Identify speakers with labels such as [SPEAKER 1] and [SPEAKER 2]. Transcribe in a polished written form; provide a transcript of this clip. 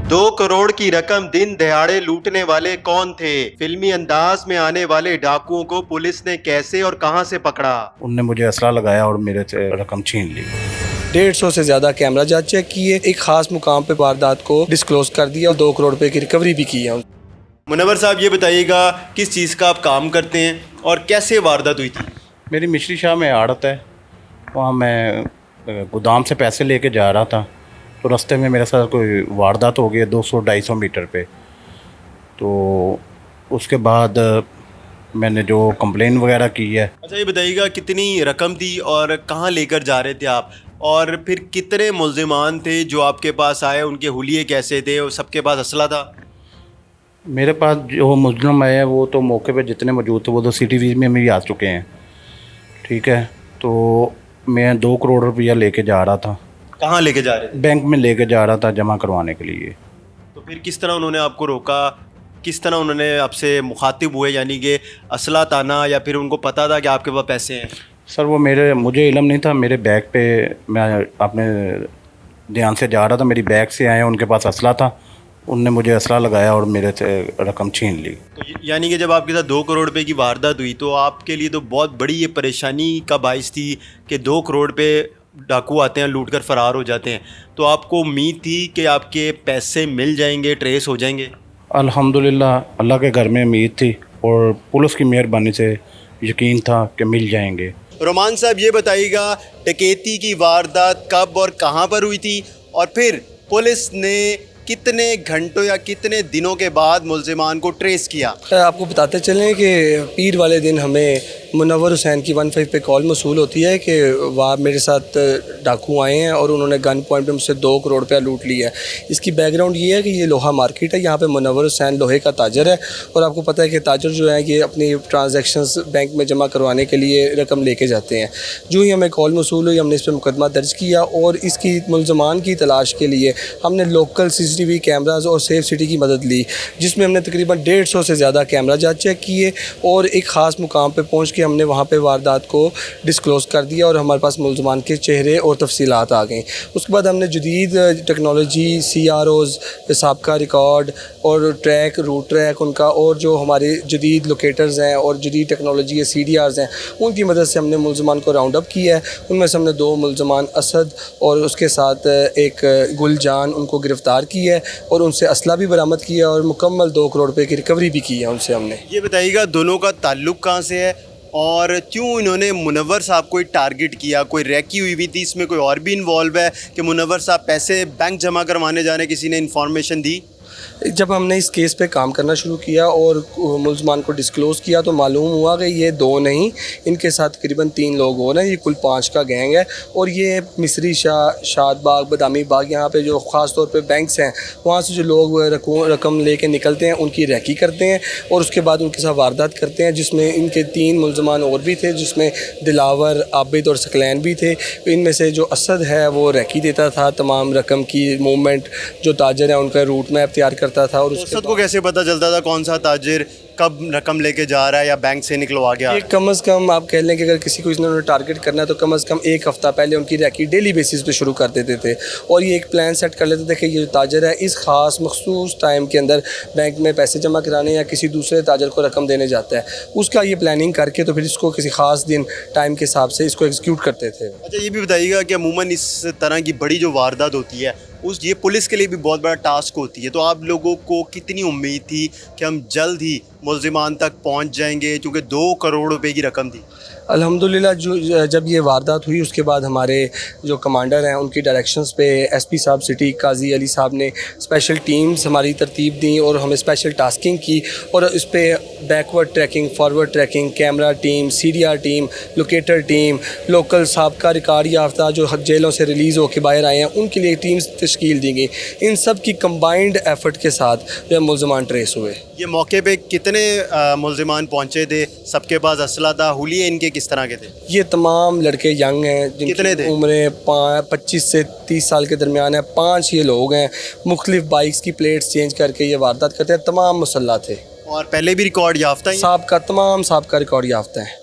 [SPEAKER 1] 2 करोड़ की रकम दिन दहाड़े लूटने वाले कौन थे? फिल्मी अंदाज में आने वाले डाकुओं को पुलिस ने कैसे और कहां से पकड़ा?
[SPEAKER 2] उनने मुझे असला लगाया और मेरे से रकम छीन ली।
[SPEAKER 3] 150 से ज़्यादा कैमरा जांच चेक किए, एक खास मुकाम पे वारदात को डिस्क्लोज कर दिया और 2 करोड़ रुपए की रिकवरी भी की है।
[SPEAKER 1] मुनव्वर साहब, ये बताइएगा किस चीज़ का आप काम करते हैं और कैसे वारदात हुई थी?
[SPEAKER 2] मेरी मिश्री शाह में आड़त है, वहाँ मैं गोदाम से पैसे लेके जा रहा था तो रास्ते में मेरे साथ कोई वारदात हो गई 200-250 मीटर पे। तो उसके बाद मैंने जो कंप्लेन वगैरह की है।
[SPEAKER 1] अच्छा, ये बताइएगा कितनी रकम थी और कहाँ लेकर जा रहे थे आप, और फिर कितने मुल्जिमान थे जो आपके पास आए, उनके हुलिये कैसे थे और सबके पास असला था?
[SPEAKER 2] मेरे पास जो मुजरिम आए हैं वो तो मौके पे जितने मौजूद थे वो तो CCTV में भी आ चुके हैं, ठीक है। तो मैं 2 करोड़ रुपया लेके जा रहा था।
[SPEAKER 1] कहाँ लेके जा रहे थे?
[SPEAKER 2] बैंक में लेके जा रहा था जमा करवाने के लिए।
[SPEAKER 1] तो फिर किस तरह उन्होंने आपको रोका, किस तरह उन्होंने आपसे मुखातिब हुए, यानी कि असला ताना, या फिर उनको पता था कि आपके पास पैसे हैं?
[SPEAKER 2] सर वो मुझे इल्म नहीं था। मेरे बैग पे मैं अपने ध्यान से जा रहा था, मेरी बैग से आए, उनके पास असला था, उनने मुझे असला लगाया और मेरे से रकम छीन ली।
[SPEAKER 1] तो यानी कि जब आपके साथ 2 करोड़ रुपए की वारदात हुई तो आपके लिए तो बहुत बड़ी ये परेशानी का बाइस थी कि 2 करोड़ पे डाकू आते हैं, लूट कर फ़रार हो जाते हैं। तो आपको उम्मीद थी कि आपके पैसे मिल जाएंगे, ट्रेस हो जाएंगे?
[SPEAKER 2] अल्हम्दुलिल्लाह अल्लाह के घर में उम्मीद थी और पुलिस की मेहरबानी से यकीन था कि मिल जाएंगे।
[SPEAKER 1] रोमान साहब, ये बताइएगा डकैती की वारदात कब और कहाँ पर हुई थी, और फिर पुलिस ने कितने घंटों या कितने दिनों के बाद मुल्जिमान को ट्रेस किया?
[SPEAKER 3] आपको बताते चलें कि पीर वाले दिन हमें मुनव्वर हुसैन की 15 पे कॉल मसूल होती है कि वहाँ मेरे साथ डाकू आए हैं और उन्होंने गन पॉइंट पे मुझसे 2 करोड़ रुपया लूट लिया है। इसकी बैकग्राउंड ये है कि ये लोहा मार्केट है, यहाँ पे मुनव्वर हुसैन लोहे का ताजर है और आपको पता है कि ताजर जो है ये अपनी ट्रांजैक्शंस बैंक में जमा करवाने के लिए रकम लेके जाते हैं। जो ही हमें कॉल मसूल हुई हमने इस पर मुकदमा दर्ज किया और इसकी मुल्ज़मान की तलाश के लिए हमने लोकल CCTV कैमराज और सेफ सिटी की मदद ली, जिसमें हमने तकरीबन 150 से ज़्यादा कैमरा जांच चेक किए और एक ख़ास मुकाम पे पहुंच के हमने वहाँ पे वारदात को डिस्क्लोज़ कर दिया और हमारे पास मुल्ज़मान के चेहरे और तफसीलात आ गई। उसके बाद हमने जदीद टेक्नोलॉजी, CROs, साबका रिकॉर्ड और ट्रैक, रूट ट्रैक उनका, और जो हमारे जदीद लोकेटर्स हैं और जदीद टेक्नोलॉजी के CDRs हैं, उनकी मदद से हमने मुल्ज़मान को राउंड अप किया है। उनमें से हमने 2 मुल्ज़मान असद और उसके साथ एक गुलजान उनको गिरफ़्तार किया है और उनसे असला भी बरामद किया और मुकम्मल 2 करोड़ रुपए की रिकवरी भी की है उनसे हमने।
[SPEAKER 1] ये बताइएगा दोनों का ताल्लुक़ कहाँ से है और क्यों इन्होंने मुनव्वर साहब को टारगेट किया? कोई रैकी हुई थी इसमें, कोई और भी इन्वॉल्व है कि मुनव्वर साहब पैसे बैंक जमा करवाने जाने किसी ने इन्फॉर्मेशन दी?
[SPEAKER 3] जब हमने इस केस पे काम करना शुरू किया और मुल्ज़मान को डिस्क्लोज़ किया तो मालूम हुआ कि ये 2 नहीं, इनके साथ तकरीबन 3 लोग और हैं। ये कुल 5 का गैंग है और ये मिस्री शाह, शाद बाग, बदामी बाग, यहाँ पे जो ख़ास तौर पे बैंक्स हैं वहाँ से जो लोग रकम लेके निकलते हैं उनकी रैकी करते हैं और उसके बाद उनके साथ वारदात करते हैं, जिसमें इनके 3 मुल्ज़मान और भी थे, जिसमें दिलावर, आबिद और सकलैन भी थे। इनमें से जो असद है वो रैकी देता था, तमाम रकम की मूवमेंट जो ताजर है उनका रूट मैप तैयार करता था। और
[SPEAKER 1] उसको को कैसे पता चलता था कौन सा ताजिर कब रकम लेके जा रहा है या बैंक से निकलवा गया?
[SPEAKER 3] ये कम अज़ कम आप कह लें कि अगर किसी को इन्होंने टारगेट करना है तो कम अज़ कम 1 हफ़्ता पहले उनकी रैकी डेली बेसिस पे शुरू कर देते थे और ये एक प्लान सेट कर लेते थे कि ये जो ताजर है इस ख़ास मखसूस टाइम के अंदर बैंक में पैसे जमा कराने या किसी दूसरे ताजर को रकम देने जाता है, उसका ये प्लानिंग करके तो फिर इसको किसी ख़ास दिन टाइम के हिसाब से इसको एग्जीक्यूट करते थे।
[SPEAKER 1] अच्छा, ये भी बताइएगा कि अमूमन इस तरह की बड़ी जो वारदात होती है ये पुलिस के लिए भी बहुत बड़ा टास्क होती है, तो आप लोगों को कितनी उम्मीद थी कि हम जल्द ही मुल्ज़िमान तक पहुंच जाएंगे, क्योंकि 2 करोड़ रुपए की रकम थी?
[SPEAKER 3] अल्हम्दुलिल्लाह जब ये वारदात हुई उसके बाद हमारे जो कमांडर हैं उनकी डायरेक्शंस पे SP साहब सिटी काजी अली साहब ने स्पेशल टीम्स हमारी तरतीब दी और हमें स्पेशल टास्किंग की और इस पर backward tracking, forward tracking, camera team, CDR team, locator team, local साबका रिकॉर्ड याफ्ता जो जेलों से रिलीज़ होकर बाहर आए हैं उनके लिए टीम्स तश्कील दी गई। इन सब की कंबाइंड एफर्ट के साथ जो मुल्ज़िमान ट्रेस हुए।
[SPEAKER 1] ये मौके पे कितने मुल्ज़िमान पहुंचे थे? सबके पास असला था? हुलिये इनके किस तरह के थे?
[SPEAKER 3] ये तमाम लड़के यंग हैं, जिनकी उम्रें 25 से 30 साल के दरमियान है। 5 ये लोग हैं, मुख्तलिफ बाइक्स की प्लेट्स चेंज करके ये वारदात करते हैं। तमाम मुसल्लह थे
[SPEAKER 1] और पहले भी रिकॉर्ड याफ्ता हैं?
[SPEAKER 3] तमाम साहब का रिकॉर्ड याफ्ता है।